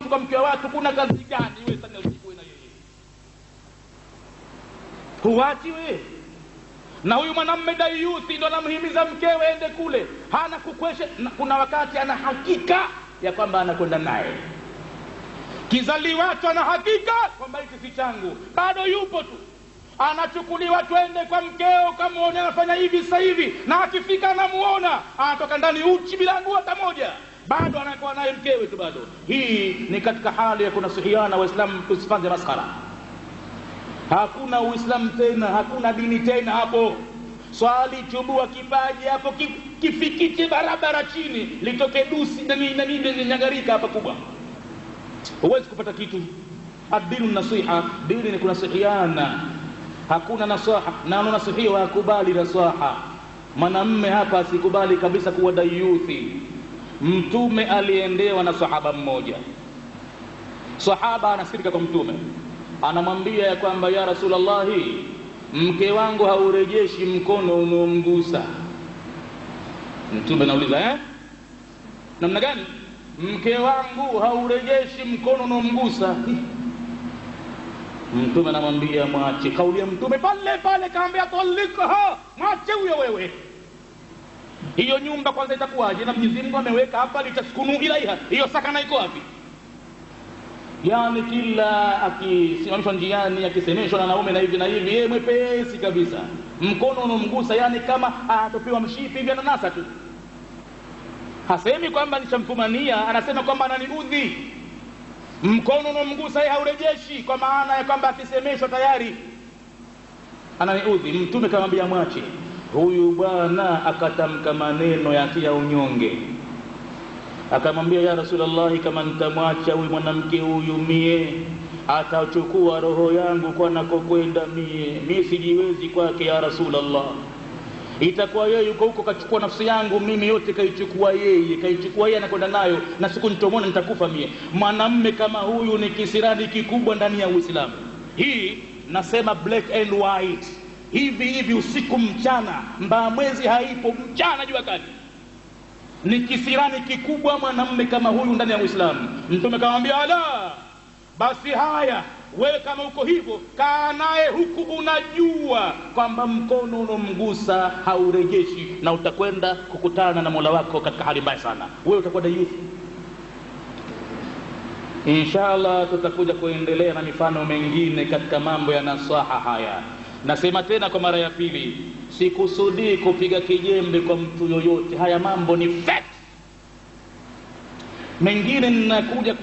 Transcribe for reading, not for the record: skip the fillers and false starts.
kwa mke wa watu, kuna kazi gani wewe sana usiku na yeye? Huachi wewe. Na huyu mwanamume dayuthi ndo anamhimiza mkewe ende kule, hana kukwesha. Kuna wakati ana hakika ya kwamba anakwenda naye, kizaliwacho ana hakika kwamba hiki si changu, bado yupo tu, anachukuliwa twende kwa mkeo, kamuone anafanya hivi sasa hivi, na akifika anamuona anatoka ndani uchi bila nguo hata moja, bado anakuwa naye mkewe tu bado. Hii ni katika hali ya kunasihiana Waislamu tusifanye maskhara. Hakuna Uislamu tena, hakuna dini tena hapo. Swali chubua kipaji hapo, kifikiche barabara chini, litoke dusi na nyangarika hapa kubwa, huwezi kupata kitu. Ad-dinu nasiha, dini ni kunasihiana. Hakuna nasaha na nasihiwa hakubali nasaha. Mwanamume hapa asikubali kabisa kuwa dayuthi. Mtume aliendewa na sahaba mmoja. Sahaba anasirika kwa mtume, anamwambia ya kwamba ya Rasulullah, mke wangu haurejeshi mkono unomgusa. Mtume anauliza namna gani? Mke wangu haurejeshi mkono unomgusa. Mtume anamwambia mwache. Kauli ya mtume pale pale kaambia talika, mwache huyo wewe. Hiyo nyumba kwanza itakuwaje? Na Mwenyezi Mungu ameweka hapa litaskunu ilaiha, hiyo sakana iko wapi? Yani kila akisimamishwa njiani akisemeshwa na naume na hivi na hivi, yeye mwepesi kabisa, mkono unomgusa yani kama atopewa mshipi hivi ananasa tu. Hasemi kwamba nishamfumania, anasema kwamba ananiudhi. Mkono unomgusa yeye haurejeshi, kwa maana ya kwamba akisemeshwa tayari ananiudhi. Mtume kamwambia mwache. Huyu bwana akatamka maneno ya unyonge, akamwambia ya Rasulullah, kama nitamwacha huyu mwanamke huyu, mie atachukua roho yangu kwa nakokwenda mie sijiwezi kwake ya Rasulullah. Itakuwa yeye yuko huko kachukua nafsi yangu mimi yote, kaichukua yeye anakwenda nayo, na siku nitomona nitakufa mie. Mwanamume kama huyu ni kisirani kikubwa ndani ya Uislamu. Hii nasema black and white, hivi usiku mchana, mbaa mwezi haipo, mchana jua kali. Ni kisirani kikubwa mwanamume kama huyu ndani ya Uislamu. Mtume akamwambia ala, basi haya, wewe kama uko hivyo, kaa naye huku unajua kwamba mkono unomgusa haurejeshi, na utakwenda kukutana na Mola wako katika hali mbaya sana. Wewe utakuwa dayuthi. Inshallah tutakuja kuendelea na mifano mengine katika mambo ya nasaha haya. Nasema tena kwa mara ya pili, sikusudii kupiga kijembe kwa mtu yoyote. Haya mambo ni fact. Mengine ninakuja